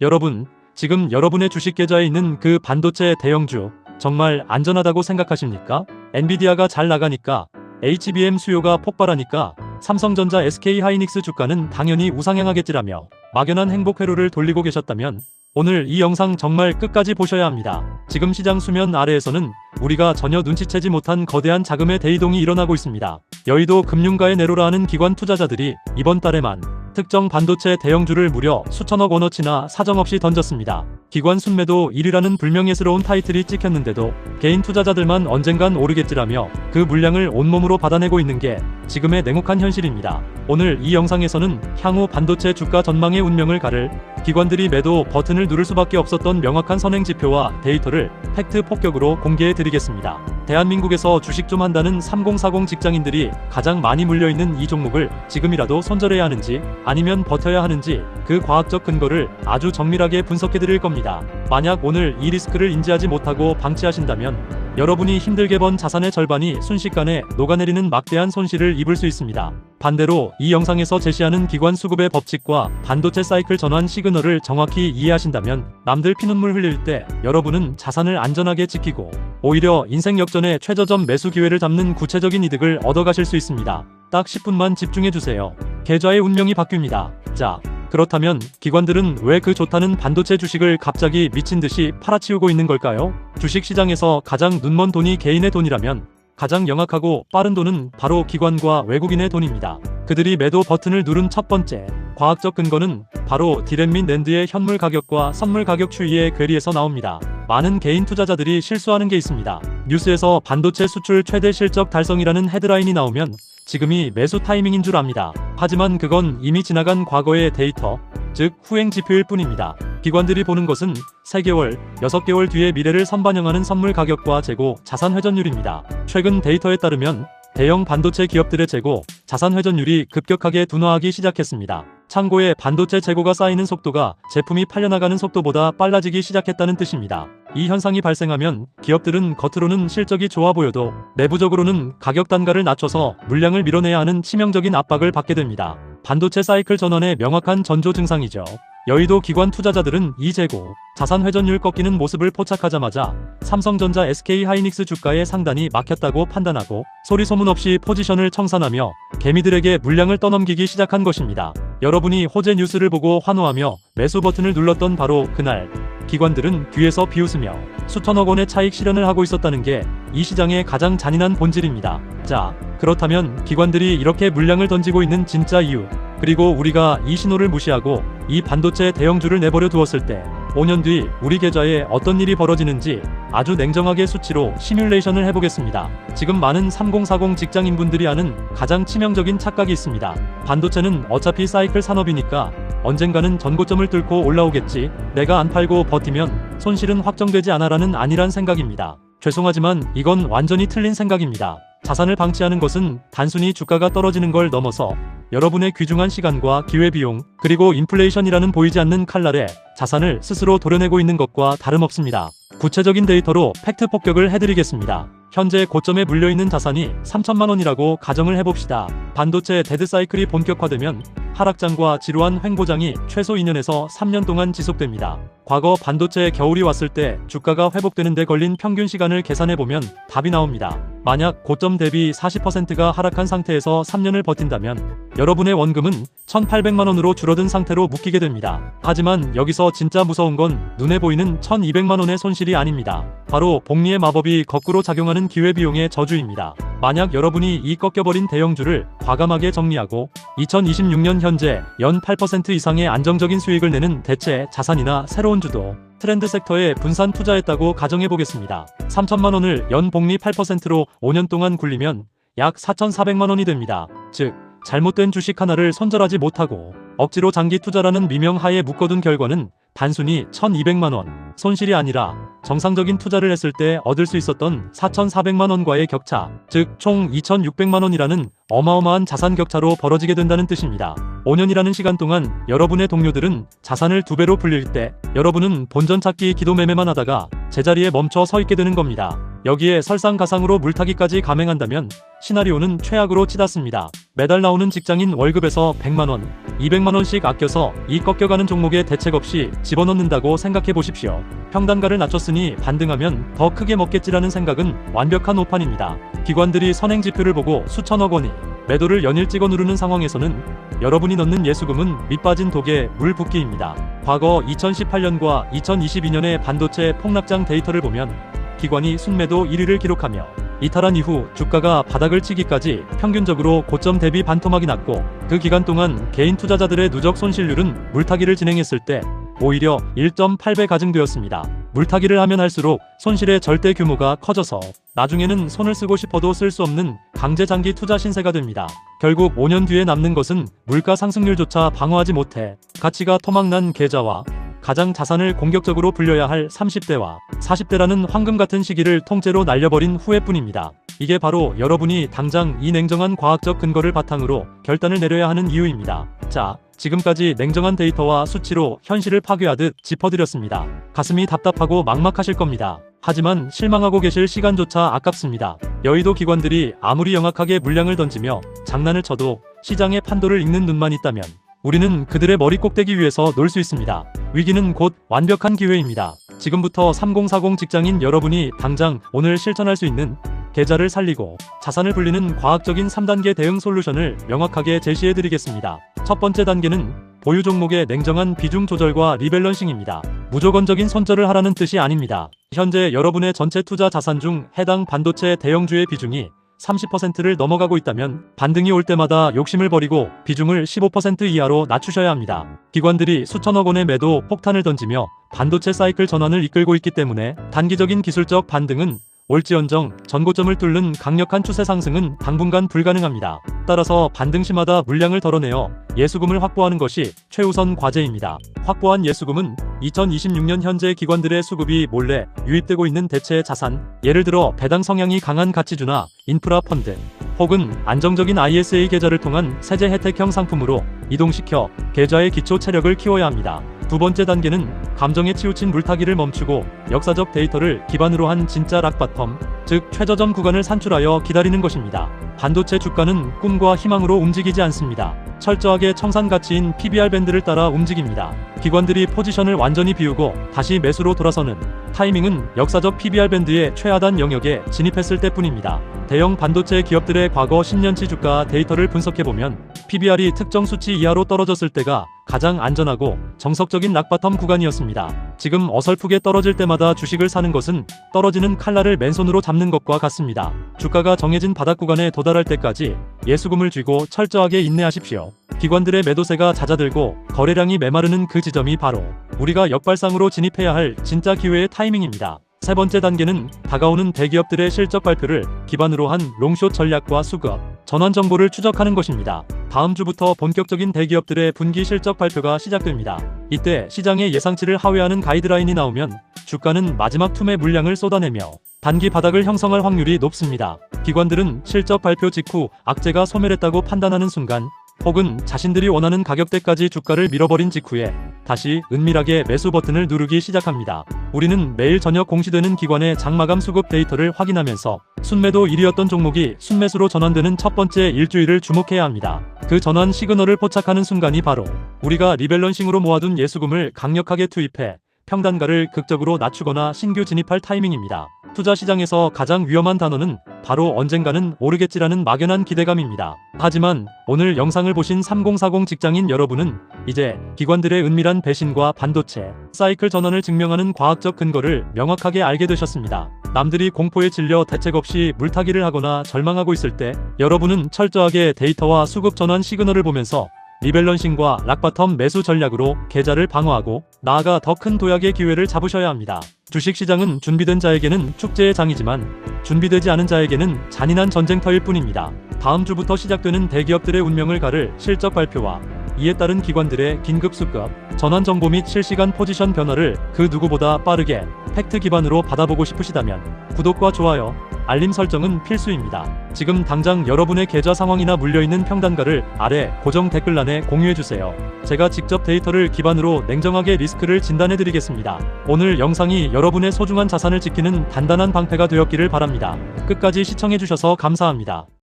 여러분, 지금 여러분의 주식 계좌에 있는 그 반도체 대형주 정말 안전하다고 생각하십니까? 엔비디아가 잘 나가니까, HBM 수요가 폭발하니까 삼성전자, SK하이닉스 주가는 당연히 우상향하겠지라며 막연한 행복 회로를 돌리고 계셨다면 오늘 이 영상 정말 끝까지 보셔야 합니다. 지금 시장 수면 아래에서는 우리가 전혀 눈치채지 못한 거대한 자금의 대이동이 일어나고 있습니다. 여의도 금융가에 내로라 하는 기관 투자자들이 이번 달에만 특정 반도체 대형주를 무려 수천억 원어치나 사정없이 던졌습니다. 기관 순매도 1위라는 불명예스러운 타이틀이 찍혔는데도 개인 투자자들만 언젠간 오르겠지라며 그 물량을 온몸으로 받아내고 있는 게 지금의 냉혹한 현실입니다. 오늘 이 영상에서는 향후 반도체 주가 전망의 운명을 가를 기관들이 매도 버튼을 누를 수밖에 없었던 명확한 선행지표와 데이터를 팩트 폭격으로 공개해 드리겠습니다. 대한민국에서 주식 좀 한다는 3040 직장인들이 가장 많이 물려있는 이 종목을 지금이라도 손절해야 하는지 아니면 버텨야 하는지 그 과학적 근거를 아주 정밀하게 분석해 드릴 겁니다. 만약 오늘 이 리스크를 인지하지 못하고 방치하신다면 여러분이 힘들게 번 자산의 절반이 순식간에 녹아내리는 막대한 손실을 입을 수 있습니다. 반대로 이 영상에서 제시하는 기관 수급의 법칙과 반도체 사이클 전환 시그널을 정확히 이해하신다면 남들 피눈물 흘릴 때 여러분은 자산을 안전하게 지키고 오히려 인생 역전의 최저점 매수 기회를 잡는 구체적인 이득을 얻어가실 수 있습니다. 딱 10분만 집중해주세요. 계좌의 운명이 바뀝니다. 자, 그렇다면 기관들은 왜 그 좋다는 반도체 주식을 갑자기 미친듯이 팔아치우고 있는 걸까요? 주식시장에서 가장 눈먼 돈이 개인의 돈이라면 가장 영악하고 빠른 돈은 바로 기관과 외국인의 돈입니다. 그들이 매도 버튼을 누른 첫 번째 과학적 근거는 바로 디램 및 낸드의 현물 가격과 선물 가격 추이의 괴리에서 나옵니다. 많은 개인 투자자들이 실수하는 게 있습니다. 뉴스에서 반도체 수출 최대 실적 달성이라는 헤드라인이 나오면 지금이 매수 타이밍인 줄 압니다. 하지만 그건 이미 지나간 과거의 데이터, 즉 후행 지표일 뿐입니다. 기관들이 보는 것은 3개월, 6개월 뒤의 미래를 선반영하는 선물 가격과 재고, 자산 회전율입니다. 최근 데이터에 따르면 대형 반도체 기업들의 재고, 자산 회전율이 급격하게 둔화하기 시작했습니다. 창고에 반도체 재고가 쌓이는 속도가 제품이 팔려나가는 속도보다 빨라지기 시작했다는 뜻입니다. 이 현상이 발생하면 기업들은 겉으로는 실적이 좋아 보여도 내부적으로는 가격 단가를 낮춰서 물량을 밀어내야 하는 치명적인 압박을 받게 됩니다. 반도체 사이클 전환의 명확한 전조 증상이죠. 여의도 기관 투자자들은 이 재고, 자산 회전율 꺾이는 모습을 포착하자마자 삼성전자, SK하이닉스 주가의 상단이 막혔다고 판단하고 소리 소문 없이 포지션을 청산하며 개미들에게 물량을 떠넘기기 시작한 것입니다. 여러분이 호재 뉴스를 보고 환호하며 매수 버튼을 눌렀던 바로 그날 기관들은 뒤에서 비웃으며 수천억 원의 차익 실현을 하고 있었다는 게 이 시장의 가장 잔인한 본질입니다. 자, 그렇다면 기관들이 이렇게 물량을 던지고 있는 진짜 이유, 그리고 우리가 이 신호를 무시하고 이 반도체 대형주를 내버려 두었을 때 5년 뒤 우리 계좌에 어떤 일이 벌어지는지 아주 냉정하게 수치로 시뮬레이션을 해보겠습니다. 지금 많은 3040 직장인분들이 하는 가장 치명적인 착각이 있습니다. 반도체는 어차피 사이클 산업이니까 언젠가는 전고점을 뚫고 올라오겠지, 내가 안 팔고 버티면 손실은 확정되지 않아라는 안일한 생각입니다. 죄송하지만 이건 완전히 틀린 생각입니다. 자산을 방치하는 것은 단순히 주가가 떨어지는 걸 넘어서 여러분의 귀중한 시간과 기회비용, 그리고 인플레이션이라는 보이지 않는 칼날에 자산을 스스로 도려내고 있는 것과 다름없습니다. 구체적인 데이터로 팩트 폭격을 해드리겠습니다. 현재 고점에 물려있는 자산이 3천만 원이라고 가정을 해봅시다. 반도체 데드 사이클이 본격화되면 하락장과 지루한 횡보장이 최소 2년에서 3년 동안 지속됩니다. 과거 반도체 겨울이 왔을 때 주가가 회복되는 데 걸린 평균 시간을 계산해보면 답이 나옵니다. 만약 고점 대비 40%가 하락한 상태에서 3년을 버틴다면 여러분의 원금은 1,800만 원으로 줄어든 상태로 묶이게 됩니다. 하지만 여기서 진짜 무서운 건 눈에 보이는 1,200만 원의 손실이 아닙니다. 바로 복리의 마법이 거꾸로 작용하는 기회비용의 저주입니다. 만약 여러분이 이 꺾여버린 대형주를 과감하게 정리하고 2026년 현재 연 8% 이상의 안정적인 수익을 내는 대체 자산이나 새로운 주도, 트렌드 섹터에 분산 투자했다고 가정해보겠습니다. 3천만 원을 연 복리 8%로 5년 동안 굴리면 약 4,400만 원이 됩니다. 즉, 잘못된 주식 하나를 손절하지 못하고 억지로 장기 투자라는 미명하에 묶어둔 결과는 단순히 1,200만 원 손실이 아니라 정상적인 투자를 했을 때 얻을 수 있었던 4,400만 원과의 격차, 즉 총 2,600만 원이라는 어마어마한 자산 격차로 벌어지게 된다는 뜻입니다. 5년이라는 시간 동안 여러분의 동료들은 자산을 2배로 불릴 때 여러분은 본전 찾기 기도 매매만 하다가 제자리에 멈춰 서 있게 되는 겁니다. 여기에 설상가상으로 물타기까지 감행한다면 시나리오는 최악으로 치닫습니다. 매달 나오는 직장인 월급에서 100만원, 200만원씩 아껴서 이 꺾여가는 종목에 대책 없이 집어넣는다고 생각해 보십시오. 평단가를 낮췄으니 반등하면 더 크게 먹겠지라는 생각은 완벽한 오판입니다. 기관들이 선행지표를 보고 수천억 원이 매도를 연일 찍어 누르는 상황에서는 여러분이 넣는 예수금은 밑빠진 독에 물 붓기입니다. 과거 2018년과 2022년의 반도체 폭락장 데이터를 보면 기관이 순매도 1위를 기록하며 이탈한 이후 주가가 바닥을 치기까지 평균적으로 고점 대비 반토막이 났고, 그 기간 동안 개인 투자자들의 누적 손실률은 물타기를 진행했을 때 오히려 1.8배 가증되었습니다. 물타기를 하면 할수록 손실의 절대 규모가 커져서 나중에는 손을 쓰고 싶어도 쓸 수 없는 강제 장기 투자 신세가 됩니다. 결국 5년 뒤에 남는 것은 물가 상승률조차 방어하지 못해 가치가 토막난 계좌와 가장 자산을 공격적으로 불려야 할 30대와 40대라는 황금 같은 시기를 통째로 날려버린 후회뿐입니다. 이게 바로 여러분이 당장 이 냉정한 과학적 근거를 바탕으로 결단을 내려야 하는 이유입니다. 자, 지금까지 냉정한 데이터와 수치로 현실을 파괴하듯 짚어드렸습니다. 가슴이 답답하고 막막하실 겁니다. 하지만 실망하고 계실 시간조차 아깝습니다. 여의도 기관들이 아무리 영악하게 물량을 던지며 장난을 쳐도 시장의 판도를 읽는 눈만 있다면 우리는 그들의 머리 꼭대기 위에서 놀 수 있습니다. 위기는 곧 완벽한 기회입니다. 지금부터 3040 직장인 여러분이 당장 오늘 실천할 수 있는 계좌를 살리고 자산을 불리는 과학적인 3단계 대응 솔루션을 명확하게 제시해드리겠습니다. 첫 번째 단계는 보유 종목의 냉정한 비중 조절과 리밸런싱입니다. 무조건적인 손절을 하라는 뜻이 아닙니다. 현재 여러분의 전체 투자 자산 중 해당 반도체 대형주의 비중이 30%를 넘어가고 있다면 반등이 올 때마다 욕심을 버리고 비중을 15% 이하로 낮추셔야 합니다. 기관들이 수천억 원의 매도 폭탄을 던지며 반도체 사이클 전환을 이끌고 있기 때문에 단기적인 기술적 반등은 올지언정 전고점을 뚫는 강력한 추세 상승은 당분간 불가능합니다. 따라서 반등시마다 물량을 덜어내어 예수금을 확보하는 것이 최우선 과제입니다. 확보한 예수금은 2026년 현재 기관들의 수급이 몰래 유입되고 있는 대체 자산, 예를 들어 배당 성향이 강한 가치주나 인프라 펀드, 혹은 안정적인 ISA 계좌를 통한 세제 혜택형 상품으로 이동시켜 계좌의 기초 체력을 키워야 합니다. 두 번째 단계는 감정에 치우친 물타기를 멈추고 역사적 데이터를 기반으로 한 진짜 락바텀, 즉 최저점 구간을 산출하여 기다리는 것입니다. 반도체 주가는 꿈과 희망으로 움직이지 않습니다. 철저하게 청산 가치인 PBR 밴드를 따라 움직입니다. 기관들이 포지션을 완전히 비우고 다시 매수로 돌아서는 타이밍은 역사적 PBR 밴드의 최하단 영역에 진입했을 때뿐입니다. 대형 반도체 기업들의 과거 10년치 주가 데이터를 분석해보면 PBR이 특정 수치 이하로 떨어졌을 때가 가장 안전하고 정석적인 락바텀 구간이었습니다. 지금 어설프게 떨어질 때마다 주식을 사는 것은 떨어지는 칼날을 맨손으로 잡는 것과 같습니다. 주가가 정해진 바닥 구간에 도달할 때까지 예수금을 쥐고 철저하게 인내하십시오. 기관들의 매도세가 잦아들고 거래량이 메마르는 그 지점이 바로 우리가 역발상으로 진입해야 할 진짜 기회의 타이밍입니다. 세 번째 단계는 다가오는 대기업들의 실적 발표를 기반으로 한 롱숏 전략과 수급, 전환 정보를 추적하는 것입니다. 다음 주부터 본격적인 대기업들의 분기 실적 발표가 시작됩니다. 이때 시장의 예상치를 하회하는 가이드라인이 나오면 주가는 마지막 tum의 물량을 쏟아내며 단기 바닥을 형성할 확률이 높습니다. 기관들은 실적 발표 직후 악재가 소멸했다고 판단하는 순간, 혹은 자신들이 원하는 가격대까지 주가를 밀어버린 직후에 다시 은밀하게 매수 버튼을 누르기 시작합니다. 우리는 매일 저녁 공시되는 기관의 장마감 수급 데이터를 확인하면서 순매도 1위였던 종목이 순매수로 전환되는 첫 번째 일주일을 주목해야 합니다. 그 전환 시그널을 포착하는 순간이 바로 우리가 리밸런싱으로 모아둔 예수금을 강력하게 투입해 평단가를 극적으로 낮추거나 신규 진입할 타이밍입니다. 투자 시장에서 가장 위험한 단어는 바로 언젠가는 오르겠지라는 막연한 기대감입니다. 하지만 오늘 영상을 보신 3040 직장인 여러분은 이제 기관들의 은밀한 배신과 반도체 사이클 전환을 증명하는 과학적 근거를 명확하게 알게 되셨습니다. 남들이 공포에 질려 대책 없이 물타기를 하거나 절망하고 있을 때 여러분은 철저하게 데이터와 수급 전환 시그널을 보면서 리밸런싱과 락바텀 매수 전략으로 계좌를 방어하고 나아가 더 큰 도약의 기회를 잡으셔야 합니다. 주식시장은 준비된 자에게는 축제의 장이지만 준비되지 않은 자에게는 잔인한 전쟁터일 뿐입니다. 다음 주부터 시작되는 대기업들의 운명을 가를 실적 발표와 이에 따른 기관들의 긴급 수급, 전환 정보 및 실시간 포지션 변화를 그 누구보다 빠르게 팩트 기반으로 받아보고 싶으시다면 구독과 좋아요, 알림 설정은 필수입니다. 지금 당장 여러분의 계좌 상황이나 물려있는 평단가를 아래 고정 댓글란에 공유해주세요. 제가 직접 데이터를 기반으로 냉정하게 리스크를 진단해드리겠습니다. 오늘 영상이 여러분의 소중한 자산을 지키는 단단한 방패가 되었기를 바랍니다. 끝까지 시청해주셔서 감사합니다.